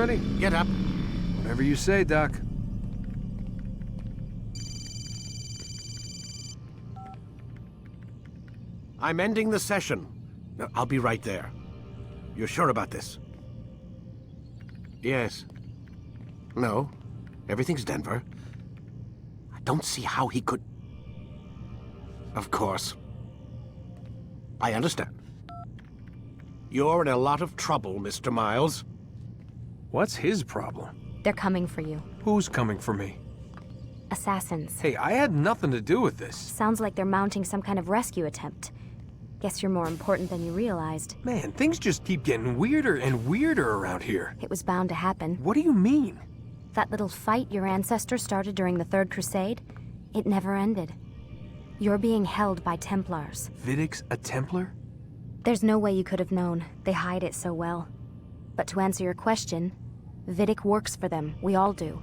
already? Get up. Whatever you say, Doc. I'm ending the session. I'll be right there. You're sure about this? Yes. No. Everything's Denver. I don't see how he could... Of course. I understand. You're in a lot of trouble, Mr. Miles. What's his problem? They're coming for you. Who's coming for me? Assassins. Hey, I had nothing to do with this. Sounds like they're mounting some kind of rescue attempt. Guess you're more important than you realized. Man, things just keep getting weirder and weirder around here. It was bound to happen. What do you mean? That little fight your ancestor started during the Third Crusade, it never ended. You're being held by Templars. Vidic's a Templar? There's no way you could have known. They hide it so well. But to answer your question, Vidic works for them. We all do.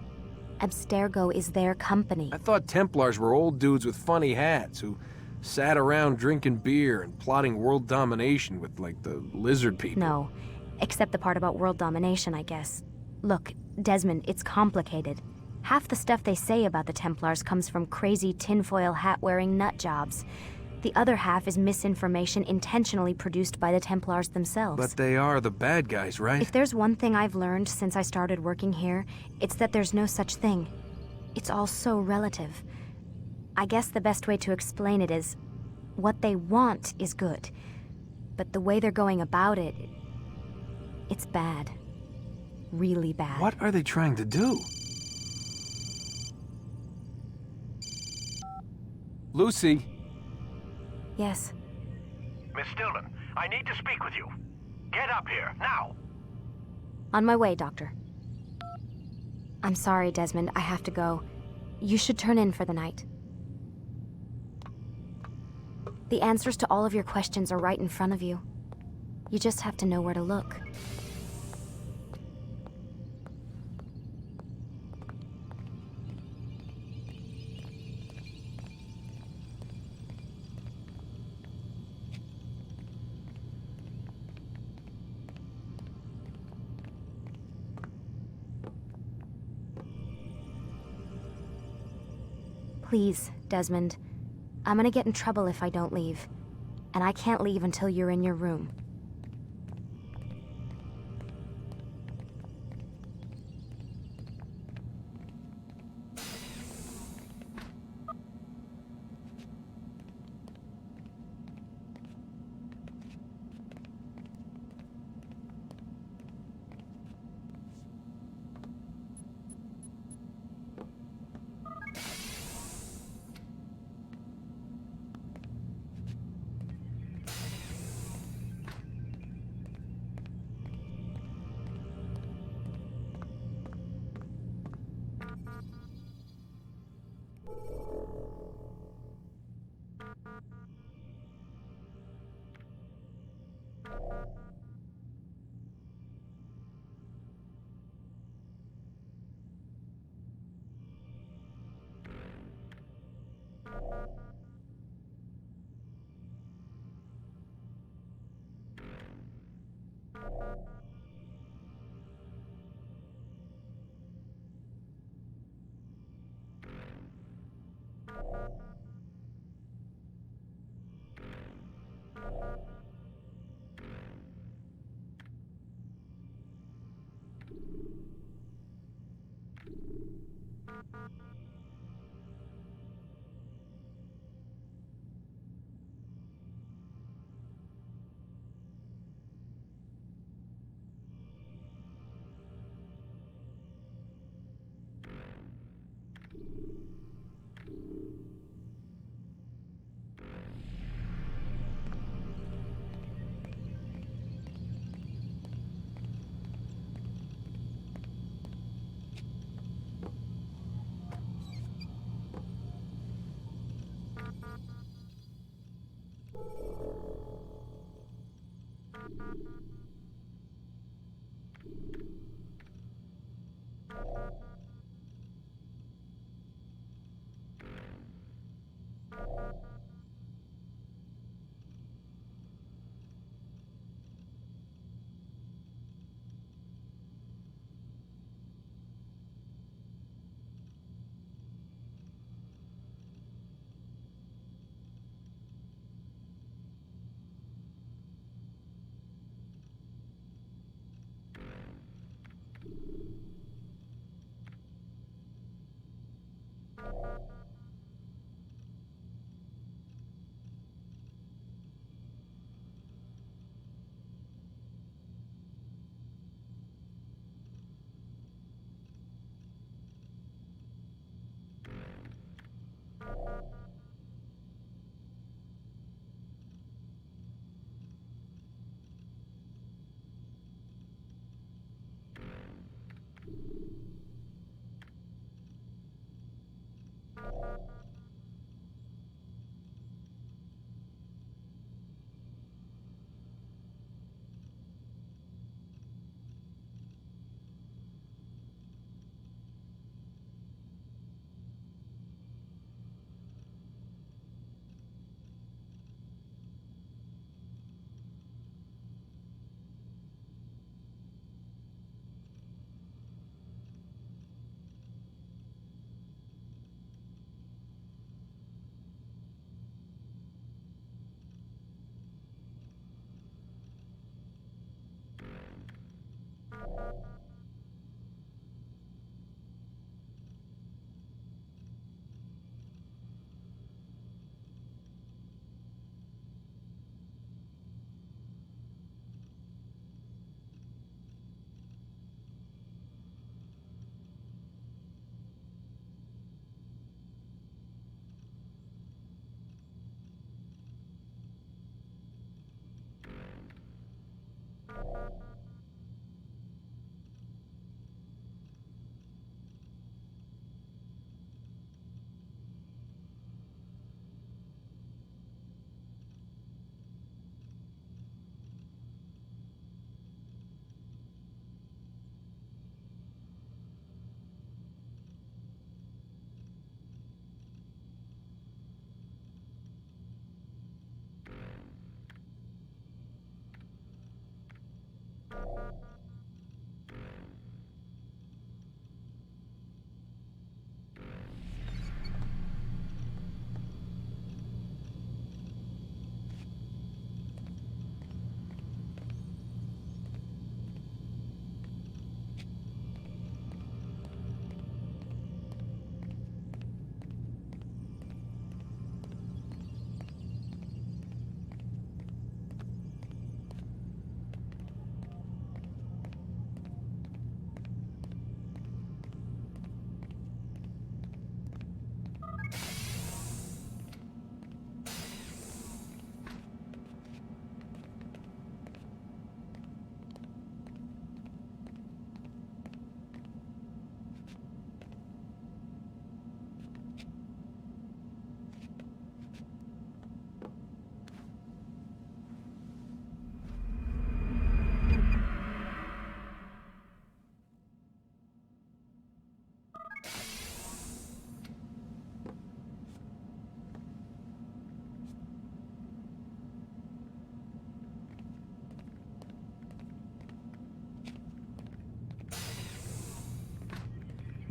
Abstergo is their company. I thought Templars were old dudes with funny hats who sat around drinking beer and plotting world domination with, like, the lizard people. No, except the part about world domination, I guess. Look, Desmond, it's complicated. Half the stuff they say about the Templars comes from crazy tinfoil hat-wearing nut jobs. The other half is misinformation intentionally produced by the Templars themselves. But they are the bad guys, right? If there's one thing I've learned since I started working here, it's that there's no such thing. It's all so relative. I guess the best way to explain it is, what they want is good. But the way they're going about it, it's bad. Really bad. What are they trying to do? Lucy. Yes. Miss Stillman, I need to speak with you. Get up here, now! On my way, Doctor. I'm sorry, Desmond. I have to go. You should turn in for the night. The answers to all of your questions are right in front of you. You just have to know where to look. Please, Desmond. I'm gonna get in trouble if I don't leave. And I can't leave until you're in your room.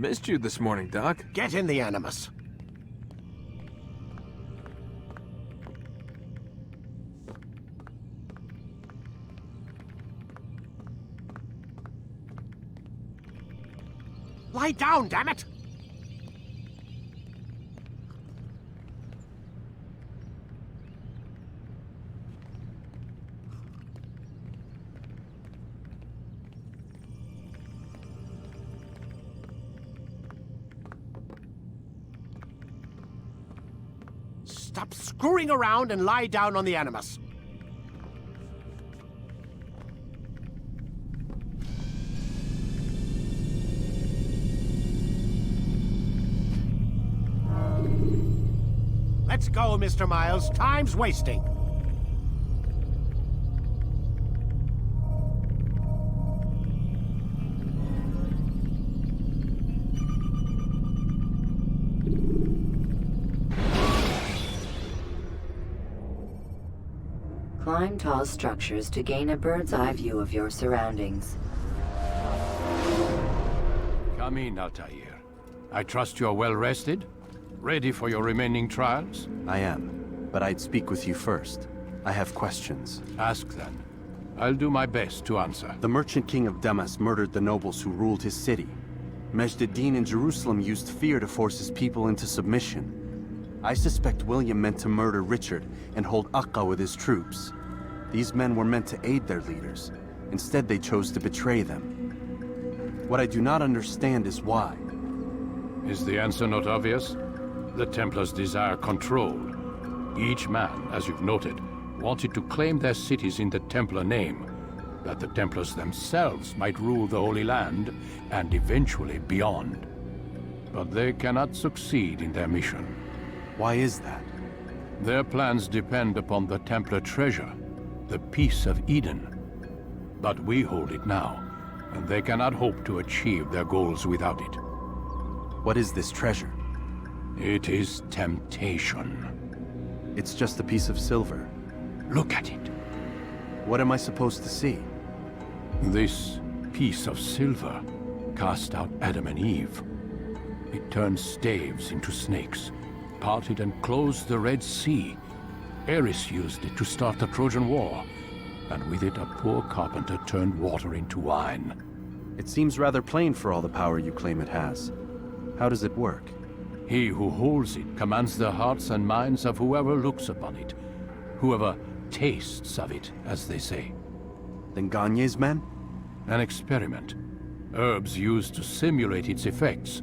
Missed you this morning, Doc. Get in the Animus. Lie down, damn it! Stop screwing around and lie down on the Animus. Let's go, Mr. Miles. Time's wasting. Climb tall structures to gain a bird's-eye view of your surroundings. Come in, Altair. I trust you're well rested? Ready for your remaining trials? I am, but I'd speak with you first. I have questions. Ask then. I'll do my best to answer. The Merchant King of Damas murdered the nobles who ruled his city. Majd ad-Din in Jerusalem used fear to force his people into submission. I suspect William meant to murder Richard and hold Akka with his troops. These men were meant to aid their leaders. Instead, they chose to betray them. What I do not understand is why. Is the answer not obvious? The Templars desire control. Each man, as you've noted, wanted to claim their cities in the Templar name, that the Templars themselves might rule the Holy Land and eventually beyond. But they cannot succeed in their mission. Why is that? Their plans depend upon the Templar treasure, the Peace of Eden. But we hold it now, and they cannot hope to achieve their goals without it. What is this treasure? It is temptation. It's just a piece of silver. Look at it. What am I supposed to see? This piece of silver cast out Adam and Eve. It turned staves into snakes, parted and closed the Red Sea. Ares used it to start the Trojan War, and with it a poor carpenter turned water into wine. It seems rather plain for all the power you claim it has. How does it work? He who holds it commands the hearts and minds of whoever looks upon it, whoever tastes of it, as they say. Then Gagne's men? An experiment. Herbs used to simulate its effects,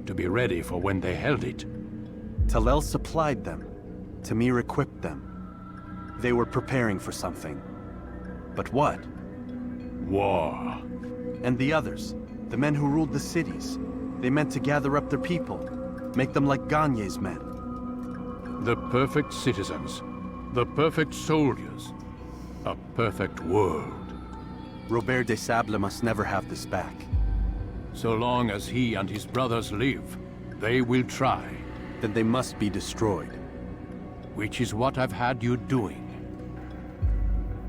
to be ready for when they held it. Talel supplied them. Tamir equipped them. They were preparing for something. But what? War. And the others, the men who ruled the cities, they meant to gather up their people, make them like Gagne's men. The perfect citizens, the perfect soldiers, a perfect world. Robert de Sable must never have this back. So long as he and his brothers live, they will try. Then they must be destroyed. Which is what I've had you doing.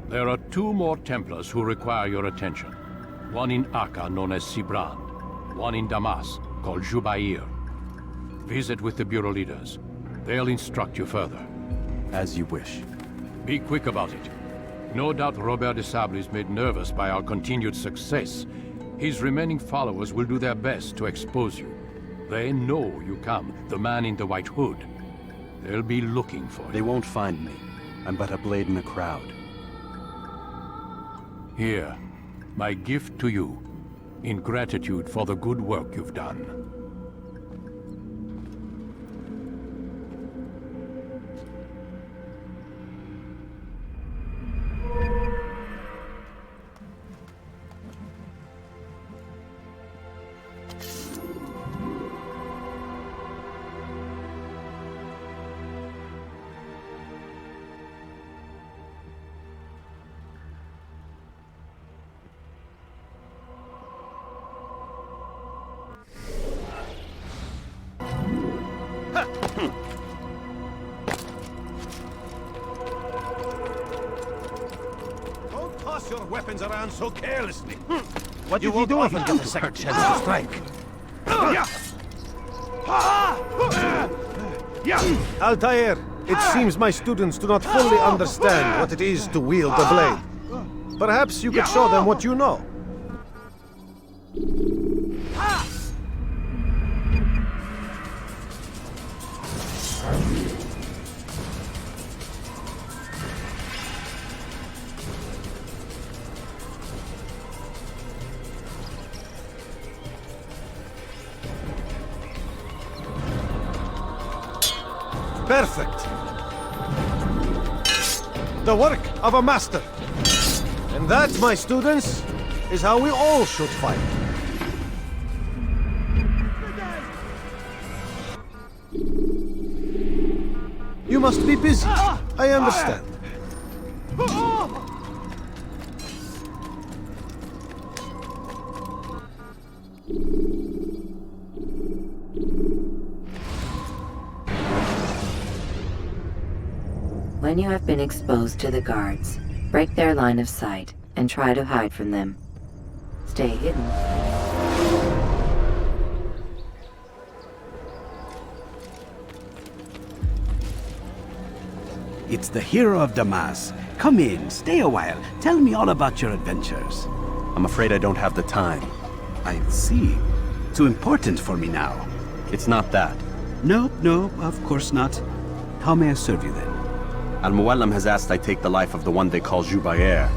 There are 2 more Templars who require your attention. One in Akka, known as Sibrand. One in Damas, called Jubair. Visit with the Bureau leaders. They'll instruct you further. As you wish. Be quick about it. No doubt Robert de Sable is made nervous by our continued success. His remaining followers will do their best to expose you. They know you come, the man in the white hood. They'll be looking for you. They won't find me. I'm but a blade in a crowd. Here, my gift to you, in gratitude for the good work you've done. Don't toss your weapons around so carelessly. What You did he won't do often if he get a second chance to strike. Altair, it seems my students do not fully understand what it is to wield the blade. Perhaps you could show them what you know. Perfect. The work of a master. And that, my students, is how we all should fight. You must be busy. I understand. When you have been exposed to the guards, break their line of sight and try to hide from them. Stay hidden. It's the hero of Damas. Come in, stay a while. Tell me all about your adventures. I'm afraid I don't have the time. I see. Too important for me now. It's not that. No, of course not. How may I serve you then? Al-Muallim has asked I take the life of the one they call Jubair.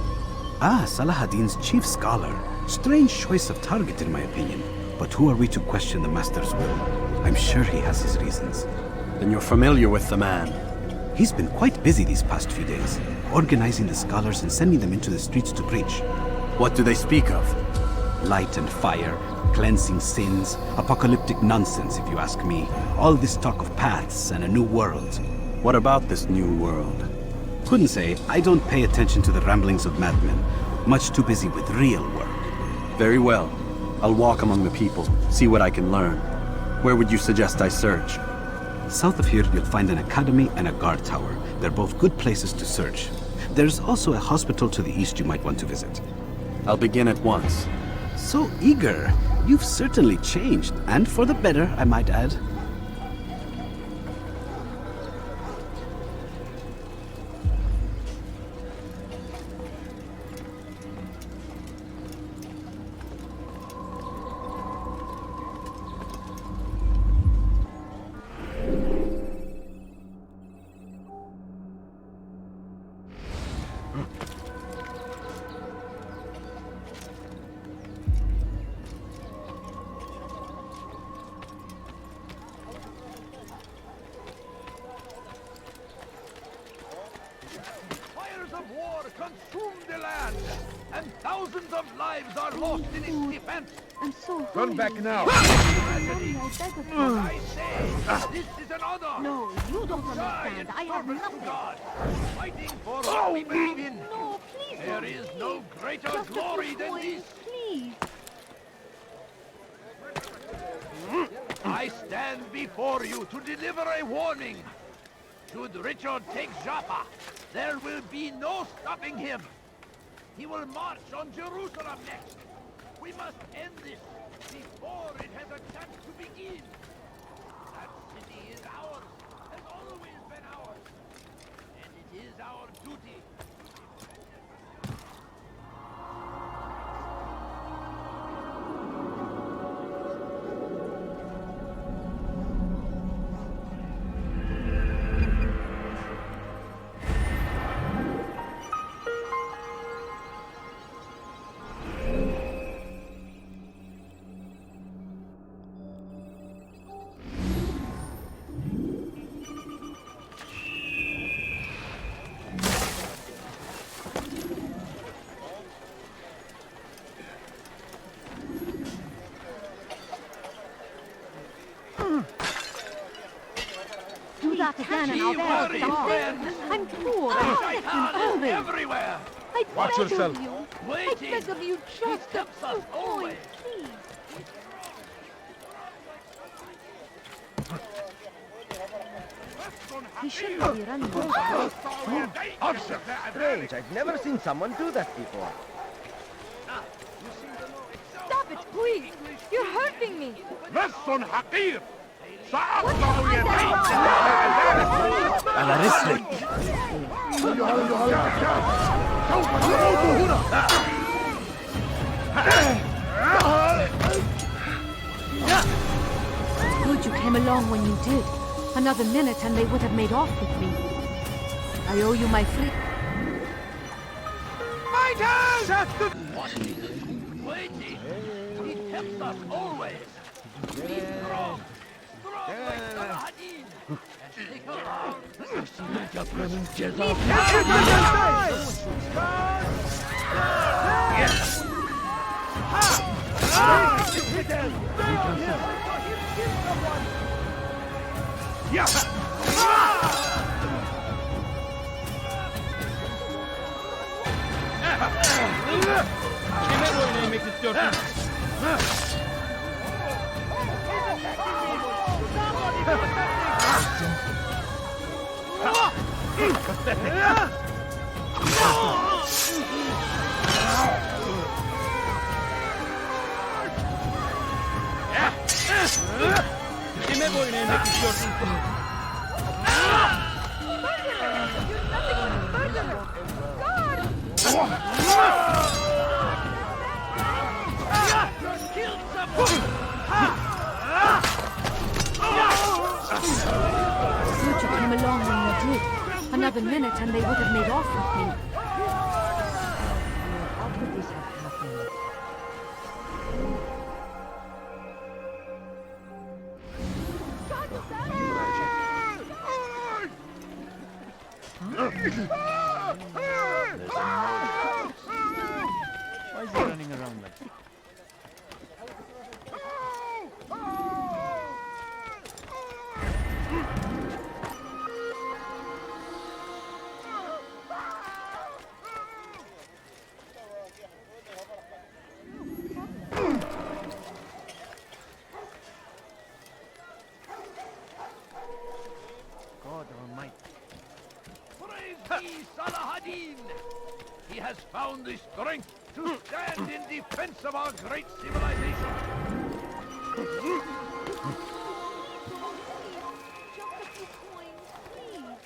Ah, Salahadin's chief scholar. Strange choice of target in my opinion. But who are we to question the Master's will? I'm sure he has his reasons. Then you're familiar with the man. He's been quite busy these past few days, organizing the scholars and sending them into the streets to preach. What do they speak of? Light and fire, cleansing sins, apocalyptic nonsense if you ask me. All this talk of paths and a new world. What about this new world? Couldn't say. I don't pay attention to the ramblings of madmen. Much too busy with real work. Very well. I'll walk among the people, see what I can learn. Where would you suggest I search? South of here, you'll find an academy and a guard tower. They're both good places to search. There's also a hospital to the east you might want to visit. I'll begin at once. So eager. You've certainly changed, and for the better, I might add. Fires of war consume the land, and thousands of lives are lost in its defense. I'm so Turn back now. Tragedy. I say, this is an honor. No, you don't Die in understand. I have service to nothing. God, fighting for what we believe in. No, please There don't. is no greater Just a glory few than coins, this. please. I stand before you to deliver a warning. Should Richard take Jaffa, there will be no stopping him. He will march on Jerusalem next. We must end this before it has a chance to begin. That city is ours, has always been ours. And it is our duty. Do that again and I'll worry, stop. friend. I'm poor. I'm sick and starving. Everywhere. I Watch beg yourself. of you. I Waiting. beg of you just a Steps us few always. coins, please. He shouldn't be running. Strange, I've never seen someone do that before. Stop it, please. You're hurting me! لص حقير سأقطع يديك على رسلك. سوف تموت هنا Good you came along when you did. Another minute and they would have made off with me. I owe you my free... Waiting! He tempts us always! Be strong! Strong like Saladin! And stick around! Good you came along when you did. Another minute and they would have made off with me. How could this have happened? Why is he running around like that? God Almighty. Praise be Saladin! He has found the strength to stand in defense of our great civilization. Just a few coins, please.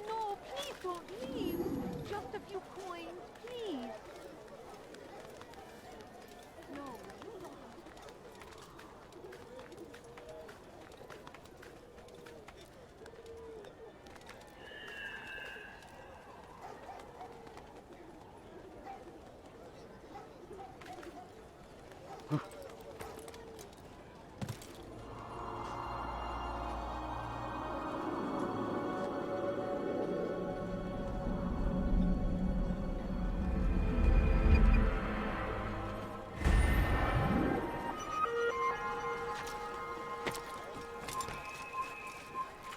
No, please don't leave. Just a few coins, please. No, you don't.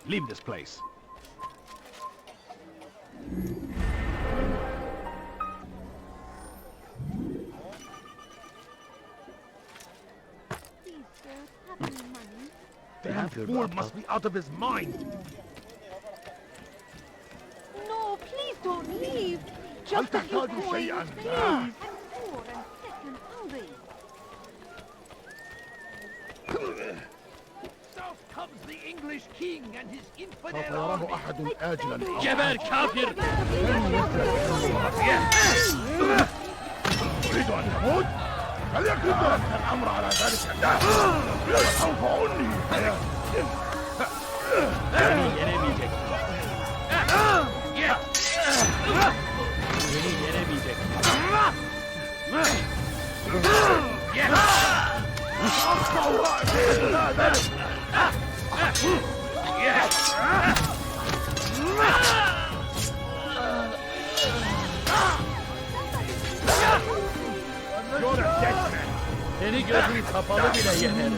Leave this place. Please, sir, have any money? Damn fool must be out of his mind! No, please don't leave. Just a few coins, please. I'm poor and sick and hungry. South comes the English king and his infidel army. جبل كافر. تريد أن تموت؟ فليكن الأمر على ذلك سوف You're a dead man. Seni gözün kapalı bile yenerim.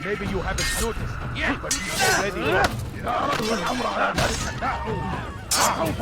Maybe you haven't noticed, but he's already lost. الأمر على ذلك سوف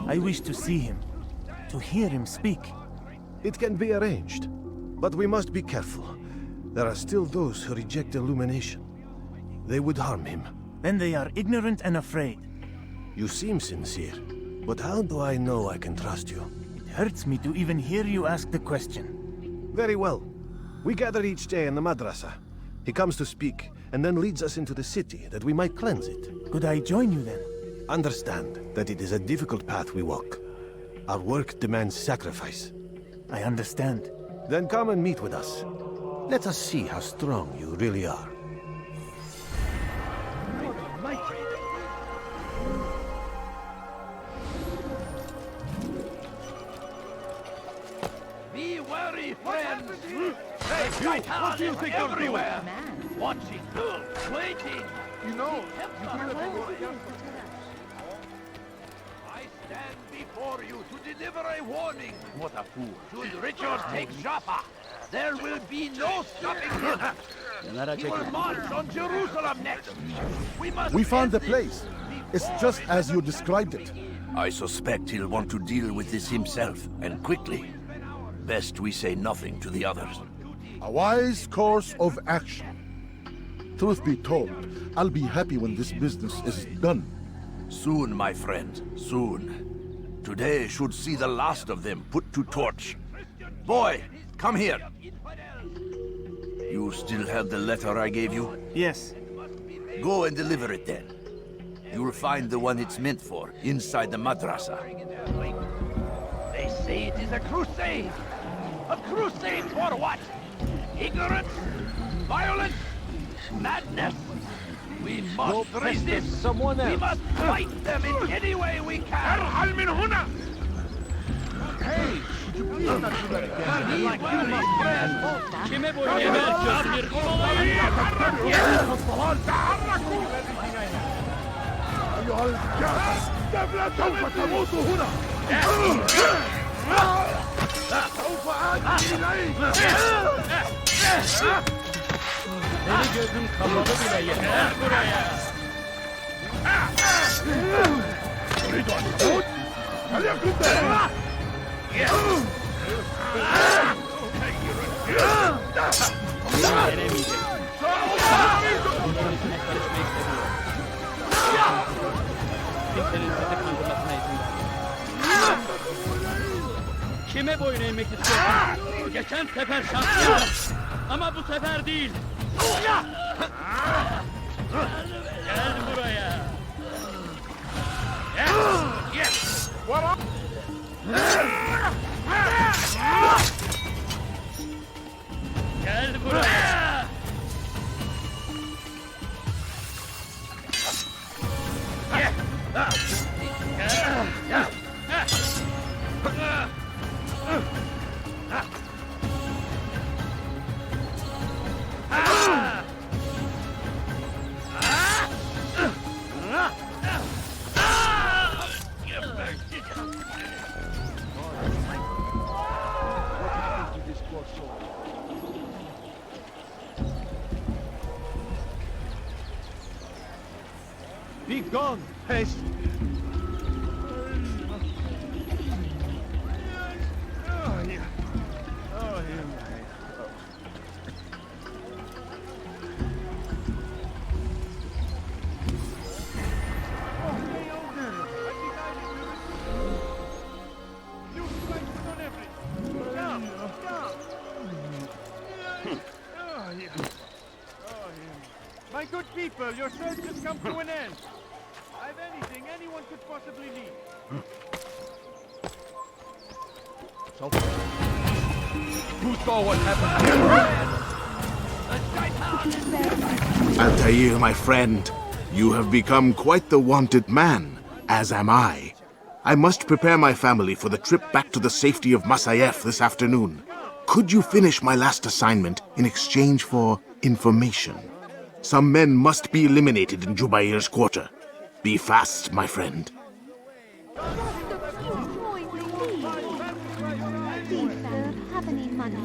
I wish to see him, to hear him speak. It can be arranged, but we must be careful. There are still those who reject illumination. They would harm him. Then they are ignorant and afraid. You seem sincere, but how do I know I can trust you? It hurts me to even hear you ask the question. Very well. We gather each day in the madrasa. He comes to speak, and then leads us into the city, that we might cleanse it. Could I join you then? Understand that it is a difficult path we walk. Our work demands sacrifice. I understand. Then come and meet with us. Let us see how strong you really are. Be wary, friends! Hey, what do you think everywhere? Watching, waiting. You know, I stand before you to deliver a warning. What a fool. Should Richard take Jaffa, there will be no stopping him. He will march on Jerusalem next. We found the place. It's just as you described it. I suspect he'll want to deal with this himself, and quickly. Best we say nothing to the others. A wise course of action. Truth be told, I'll be happy when this business is done. Soon, my friend, soon. Today should see the last of them put to torch. Boy, come here. You still have the letter I gave you? Yes. Go and deliver it then. You'll find the one it's meant for, inside the madrasa. They say it is a crusade. A crusade for what? Ignorance? Violence? Madness? We must resist. We must fight them in any way we can. Hey! أيها الجاهز سوف تموت هنا سوف آتي إليك Seni gözüm kapalı bile yeter buraya. تريد أن تموت؟ فليكن ذلك Kimsenin sizi kandırmasına izin vermeyin. Kime boyun eğmek istiyorsun? Geçen sefer şanslı. Ama bu sefer değil. Gel buraya. Gel buraya. Be gone, pest! My good people, your search has come to an end. I've anything anyone could possibly need. You saw what happened. Altair, my friend, you have become quite the wanted man, as am I. I must prepare my family for the trip back to the safety of Masayef this afternoon. Could you finish my last assignment in exchange for information? Some men must be eliminated in Jubair's quarter. Be fast, my friend. Please, sir, have any money?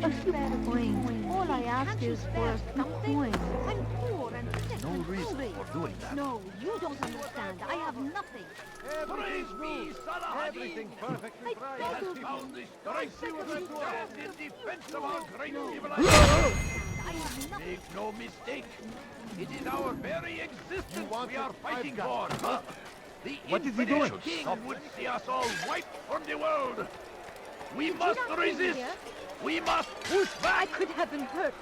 A few coins. All I ask is for a few coins. I'm poor and sick No and reason hungry. for doing that. No, you don't understand. I have nothing. Praise me, Salah Everything perfectly right. I has beg found the strength to stand in defense of our great I civilization. have nothing. Make no mistake, it is our very existence we are fighting for. I've got The What is he infinite doing? king would see us all wiped from the world. We Did must you not bring me resist. here? We must push I back. could have been hurt.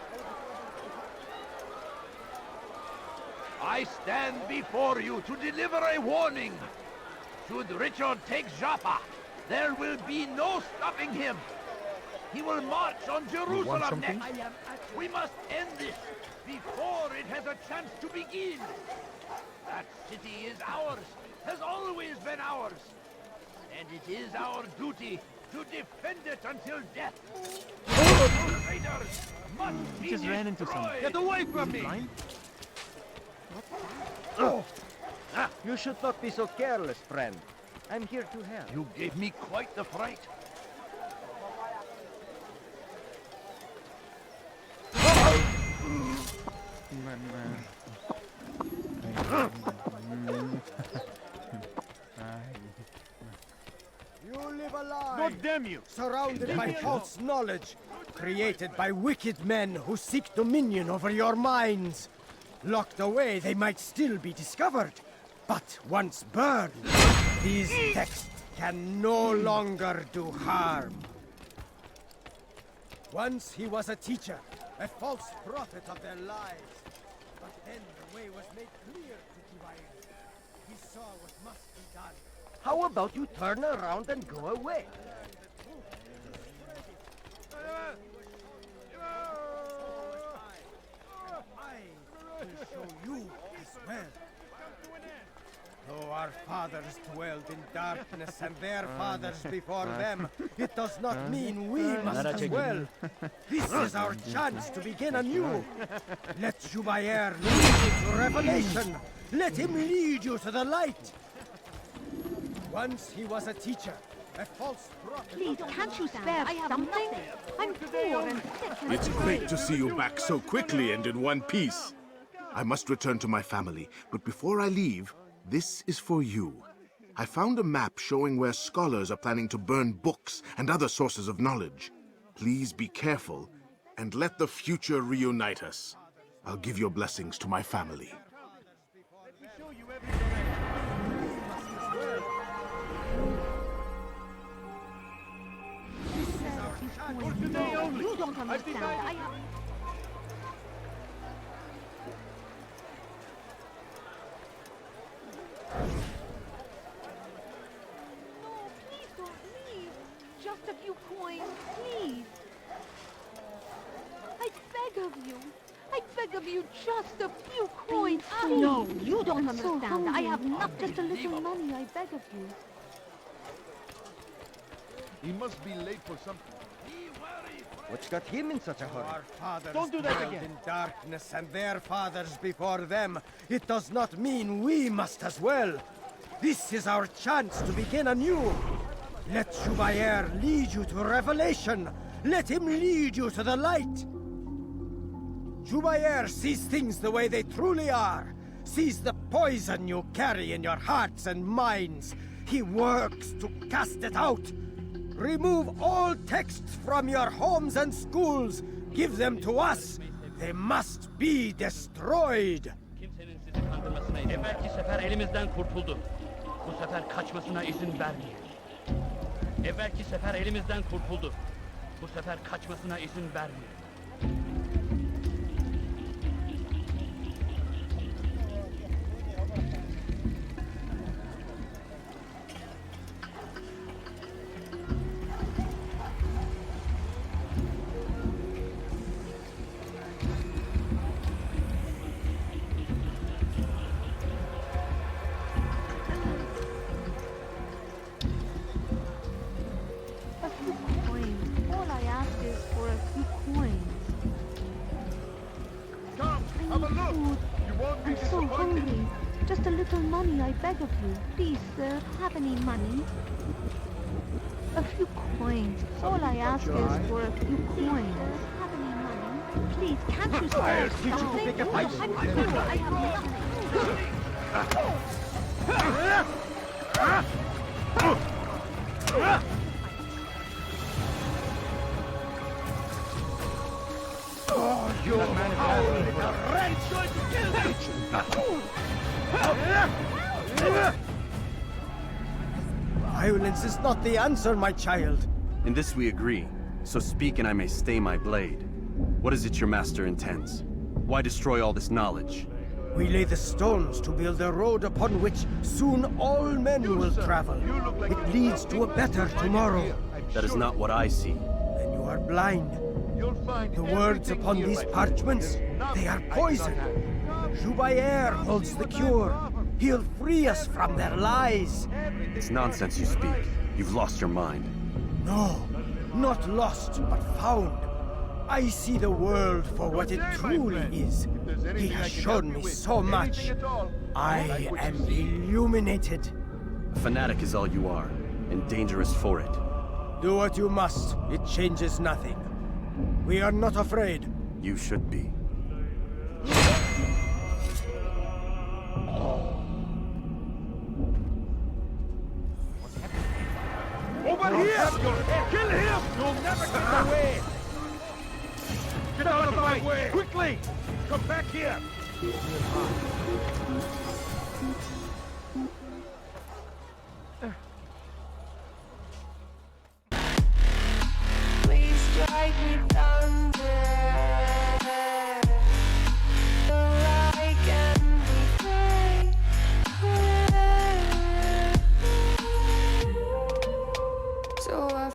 I stand before you to deliver a warning. Should Richard take Jaffa, there will be no stopping him. He will march on Jerusalem next. We must end this before it has a chance to begin. That city is ours, has always been ours. And it is our duty to defend it until death. Traitors must be Just ran into destroyed. someone. Get away from me! You should not be so careless, friend. I'm here to help. You gave me quite the fright. You live a lie. God damn you! Surrounded by false knowledge, created by wicked men who seek dominion over your minds. Locked away, they might still be discovered. But once burned, these texts can no longer do harm. Once he was a teacher, a false prophet of their lives. But then the way was made clear to Jubair. He saw what must be done. How about you turn around and go away? I will show you as well. Though our fathers dwelled in darkness and their fathers before them, it does not mean we must as well. This is our chance to begin anew. Let Jubair lead you to revelation. Let him lead you to the light. Once he was a teacher, a false prophet. Please, can't you spare something? I'm poor and sick and It's great to see you back so quickly and in one piece. I must return to my family, but before I leave, this is for you. I found a map showing where scholars are planning to burn books and other sources of knowledge. Please be careful, and let the future reunite us. I'll give your blessings to my family. You don't understand. I have... No, please don't leave. Just a few coins, please. I beg of you. I beg of you, just a few coins, please. No, you don't understand. I have not just a little money. I beg of you. He must be late for something. What's got him in such a hurry? Our fathers Don't do that dwelled again. in darkness and their fathers before them. It does not mean we must as well. This is our chance to begin anew. Let Jubair lead you to revelation. Let him lead you to the light. Jubair sees things the way they truly are. Sees the poison you carry in your hearts and minds. He works to cast it out. Remove all texts from your homes and schools. Give them to us. They must be destroyed. Kimsenin sizi kandırmasına izin Evvelki sefer elimizden kurtuldu. Bu sefer kaçmasına izin vermeyin. Evvelki sefer elimizden kurtuldu. Bu sefer kaçmasına izin vermeyin. food. I'm so hungry. Just a little money, I beg of you. Please, sir, have any money? A few coins. All I ask is for a few coins. Have any money? Please, can't you spare something? I'm poor. I have nothing. Oh, you wretch! Violence is not the answer, my child. In this we agree, so speak and I may stay my blade. What is it your master intends? Why destroy all this knowledge? We lay the stones to build a road upon which soon all men will travel. It leads to a better tomorrow. That is not what I see. Then you are blind. The words upon these parchments, they are poison. Jubayer holds the cure. He'll free us from their lies. It's nonsense you speak. You've lost your mind. No, not lost, but found. I see the world for what it truly is. He has shown me so much. I am illuminated. A fanatic is all you are, and dangerous for it. Do what you must. It changes nothing. We are not afraid. You should be. Over here! Kill him! You'll never get away! Get out of my way! Quickly! Come back here!